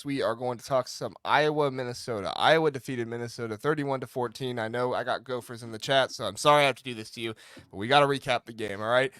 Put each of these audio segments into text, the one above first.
We are going to talk some Iowa, Minnesota. Iowa defeated Minnesota 31-14. I know I got Gophers in the chat, so I'm sorry I have to do this to you, but we got to recap the game, all right?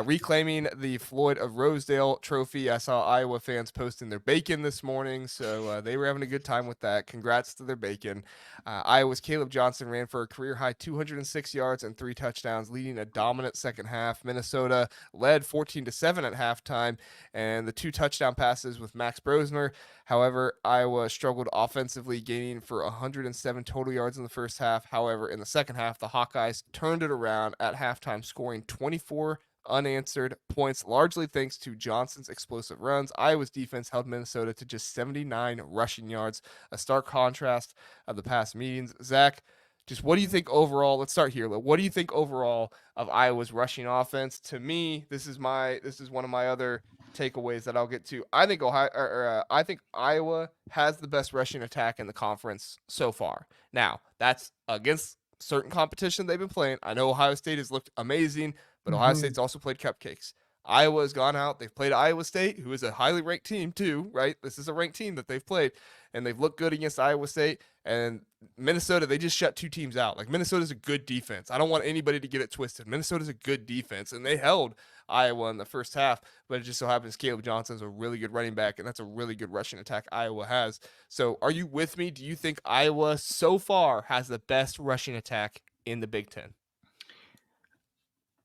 Reclaiming the Floyd of Rosedale trophy. I saw Iowa fans posting their bacon this morning, so they were having a good time with that. Congrats to their bacon. Iowa's Kaleb Johnson ran for a career-high 206 yards and 3 touchdowns, leading a dominant second half. Minnesota led 14-7 at halftime, and the 2 touchdown passes with Max Brosner. However, Iowa struggled offensively, gaining for 107 total yards in the first half. However, in the second half, the Hawkeyes turned it around at halftime, scoring 24 unanswered points, largely thanks to Johnson's explosive runs. Iowa's defense held Minnesota to just 79 rushing yards, a stark contrast of the past meetings. Zach, just what do you think overall? Let's start here. What do you think overall of Iowa's rushing offense? To me, this is one of my other takeaways that I'll get to. I think I think Iowa has the best rushing attack in the conference so far. Now, that's against certain competition they've been playing. I know Ohio State has looked amazing, but Ohio State's also played cupcakes. Iowa has gone out. They've played Iowa State, who is a highly ranked team too, right? This is a ranked team that they've played, and they've looked good against Iowa State. And Minnesota, they just shut 2 teams out. Like, Minnesota's a good defense. I don't want anybody to get it twisted. Minnesota's a good defense, and they held Iowa in the first half, but it just so happens Kaleb Johnson's a really good running back, and that's a really good rushing attack Iowa has. So are you with me? Do you think Iowa so far has the best rushing attack in the Big Ten?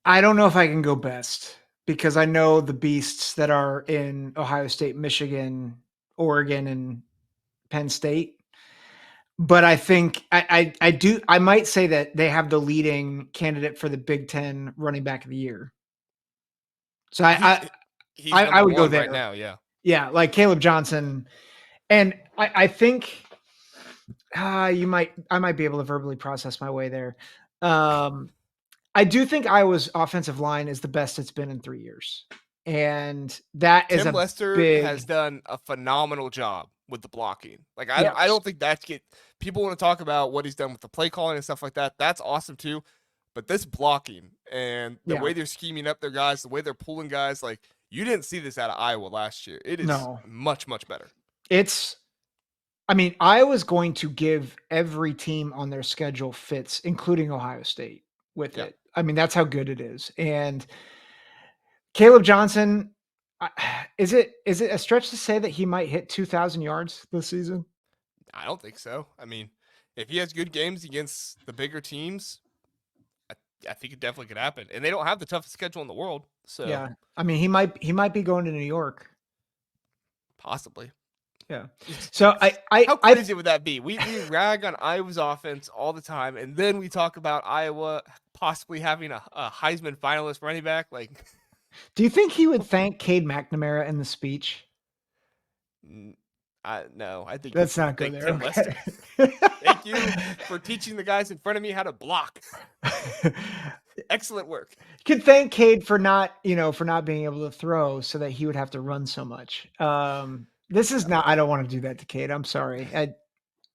I don't know if I can go best because I know the beasts that are in Ohio State, Michigan, Oregon, and Penn State. But I think I might say that they have the leading candidate for the Big Ten running back of the year. So I would go there right now. Yeah. Yeah. Like Kaleb Johnson. And I think I might be able to verbally process my way there. I do think Iowa's offensive line is the best it's been in 3 years. And that is Tim a Lester big has done a phenomenal job with the blocking. Like, I don't think people want to talk about what he's done with the play calling and stuff like that. That's awesome too. But this blocking and the way they're scheming up their guys, the way they're pulling guys, like, you didn't see this out of Iowa last year. It is much, much better. Iowa's going to give every team on their schedule fits, including Ohio State, with it. I mean, that's how good it is. And Kaleb Johnson, is it a stretch to say that he might hit 2,000 yards this season? I don't think so. I mean, if he has good games against the bigger teams, I think it definitely could happen. And they don't have the toughest schedule in the world. So yeah, I mean, he might be going to New York, possibly. Yeah. So how crazy would that be? We rag on Iowa's offense all the time, and then we talk about Iowa possibly having a Heisman finalist running back. Like, do you think he would thank Cade McNamara in the speech? No, I think let's not go there. Tim Lester. Thank you for teaching the guys in front of me how to block. Excellent work. You could thank Cade for not being able to throw, so that he would have to run so much. This is not. I don't want to do that to Cade. I'm sorry.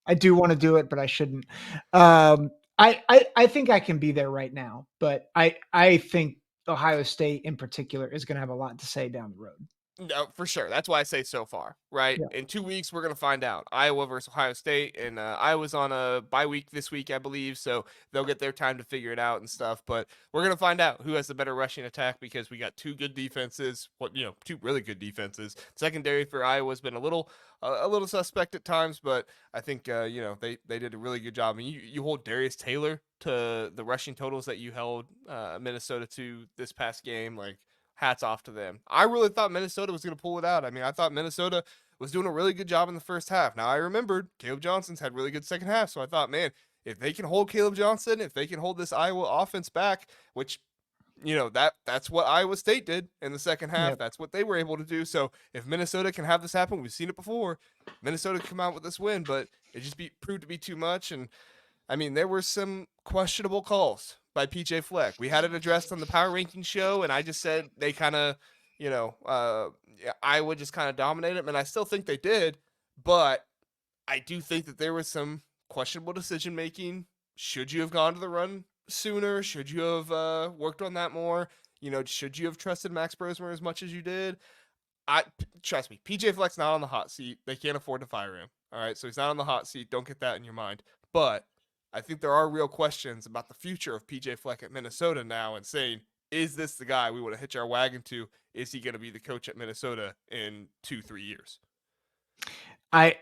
I do want to do it, but I shouldn't. I think I can be there right now, but I think Ohio State in particular is going to have a lot to say down the road. No, for sure. That's why I say so far, right? Yeah. In 2 weeks, we're going to find out. Iowa versus Ohio State, and Iowa's on a bye week this week, I believe, so they'll get their time to figure it out and stuff. But we're going to find out who has the better rushing attack, because we got 2 good defenses, 2 really good defenses. Secondary for Iowa has been a little suspect at times, but I think they did a really good job. I mean, you hold Darius Taylor to the rushing totals that you held Minnesota to this past game, like, hats off to them. I really thought Minnesota was going to pull it out. I mean, I thought Minnesota was doing a really good job in the first half. Now, I remembered Kaleb Johnson's had really good second half, so I thought, man, if they can hold Kaleb Johnson, if they can hold this Iowa offense back, which, that's what Iowa State did in the second half. Yep. That's what they were able to do. So if Minnesota can have this happen, we've seen it before, Minnesota can come out with this win, but it just proved to be too much. And, I mean, there were some questionable calls by PJ Fleck. We had it addressed on the Power Ranking show, and I just said they kind of, Iowa just kind of dominated them, and I still think they did, but I do think that there was some questionable decision making. Should you have gone to the run sooner? Should you have worked on that more? Should you have trusted Max Brosmer as much as you did? Trust me, PJ Fleck's not on the hot seat. They can't afford to fire him. All right, so he's not on the hot seat. Don't get that in your mind. But I think there are real questions about the future of PJ Fleck at Minnesota now, and saying, is this the guy we want to hitch our wagon to? Is he going to be the coach at Minnesota in 2-3 years? I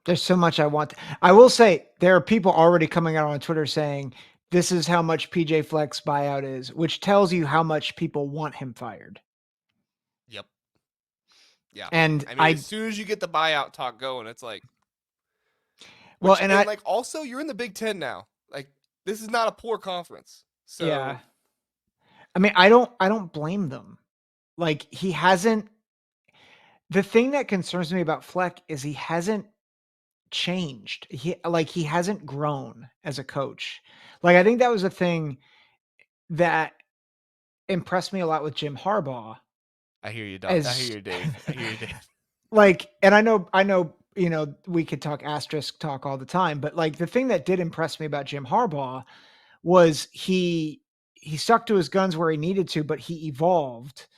there's so much I want. I will say there are people already coming out on Twitter saying this is how much PJ Fleck's buyout is, which tells you how much people want him fired. Yep. Yeah. And I mean, as soon as you get the buyout talk going, it's like, well, which, and like also you're in the Big Ten now. Like, this is not a poor conference. So yeah. I mean, I don't blame them. Like he hasn't. The thing that concerns me about Fleck is he hasn't changed. He hasn't grown as a coach. Like I think that was a thing that impressed me a lot with Jim Harbaugh. I hear you, Doc. I As hear you, Dave. I hear you, Dave. like, and I know, we could talk asterisk talk all the time, but like the thing that did impress me about Jim Harbaugh was he stuck to his guns where he needed to, but he evolved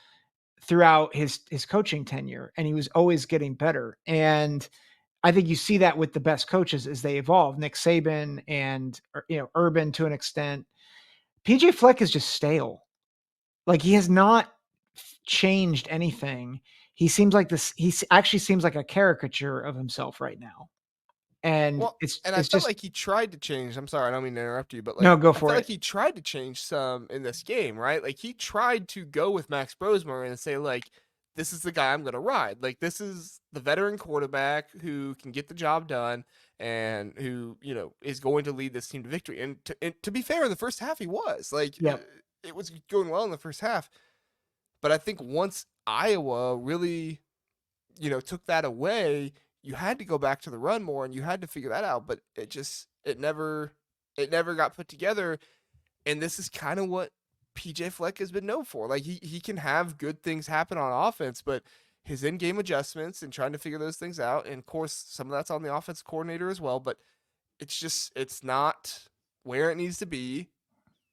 throughout his coaching tenure and he was always getting better. And I think you see that with the best coaches as they evolve. Nick Saban and Urban to an extent. PJ Fleck is just stale. Like he has not changed anything. He seems like this. Actually seems like a caricature of himself right now, and Well, it's and I it's felt just like he tried to change. I'm sorry, I don't mean to interrupt you, but like no, go I for felt like it. he tried to change some in this game, right? Like he tried to go with Max Brosmer and say like, this is the guy I'm going to ride. Like this is the veteran quarterback who can get the job done and who is going to lead this team to victory. And to be fair, in the first half he was like, Yep. it was going well in the first half. But I think once Iowa really, took that away, you had to go back to the run more and you had to figure that out. But it never got put together. And this is kind of what PJ Fleck has been known for. Like he can have good things happen on offense, but his in-game adjustments and trying to figure those things out, and of course some of that's on the offense coordinator as well, but it's not where it needs to be,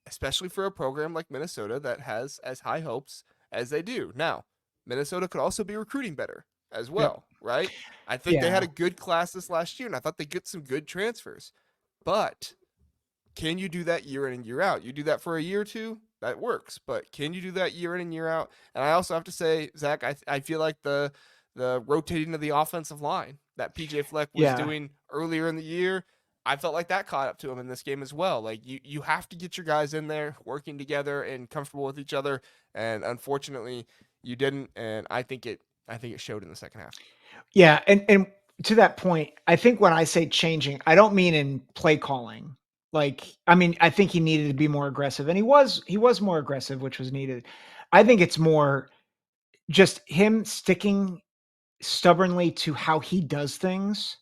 especially for a program like Minnesota that has as high hopes as they do. Now, Minnesota could also be recruiting better as Yep. well, right? I think they had Yeah. a good class this last year, and I thought they get some good transfers. But can you do that year in and year out? You do that for a year or two, that works. But can you do that year in and year out? And I also have to say, Zach, I feel like the rotating of the offensive line that PJ Fleck was Yeah. doing earlier in the year, I felt like that caught up to him in this game as well. Like you have to get your guys in there working together and comfortable with each other. And unfortunately, you didn't. And I think it showed in the second half. Yeah. And to that point, I think when I say changing, I don't mean in play calling. Like, I mean, I think he needed to be more aggressive, and he was more aggressive, which was needed. I think it's more just him sticking stubbornly to how he does things.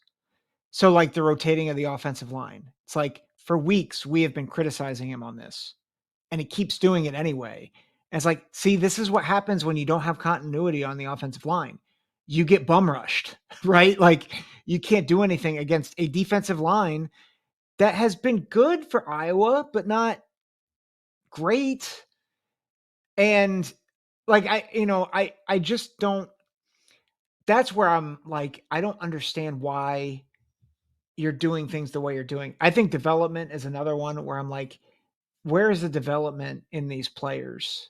So, like the rotating of the offensive line, it's like for weeks we have been criticizing him on this, and he keeps doing it anyway. And it's like, see, this is what happens when you don't have continuity on the offensive line. You get bum rushed, right? Like you can't do anything against a defensive line that has been good for Iowa, but not great. And like I just don't. That's where I'm like, I don't understand why you're doing things the way you're doing. I think development is another one where I'm like, where is the development in these players?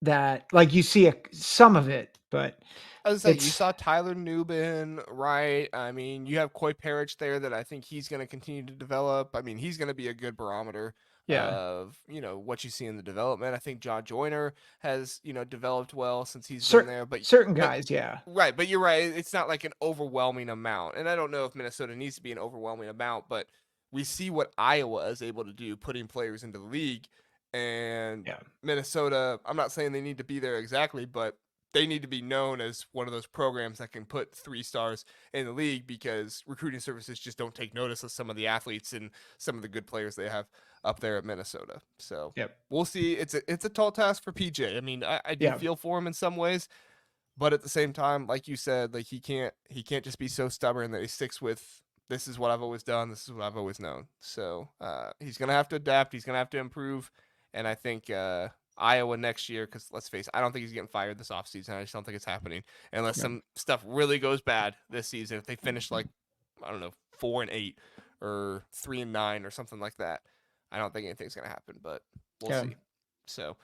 That like you see some of it, but I was say you it's saw Tyler Nubin, right? I mean, you have Coy Parrish there that I think he's going to continue to develop. I mean, he's going to be a good barometer yeah, of what you see in the development. I think John Joyner has developed well since he's been there, but certain but guys, yeah, right, but you're right. It's not like an overwhelming amount, and I don't know if Minnesota needs to be an overwhelming amount, but we see what Iowa is able to do, putting players into the league, and yeah, Minnesota. I'm not saying they need to be there exactly, but they need to be known as one of those programs that can put 3 stars in the league because recruiting services just don't take notice of some of the athletes and some of the good players they have up there at Minnesota. So yep, we'll see. It's a tall task for PJ. I mean, I do yeah, feel for him in some ways, but at the same time, like you said, like he can't just be so stubborn that he sticks with this is what I've always done. This is what I've always known. So he's gonna have to adapt. He's gonna have to improve. And I think Iowa next year because let's face it, I don't think he's getting fired this offseason. I just don't think it's happening unless Right. some stuff really goes bad this season. If they finish like, I don't know, 4-8 or 3-9 or something like that, I don't think anything's gonna happen, but we'll Yeah. see. So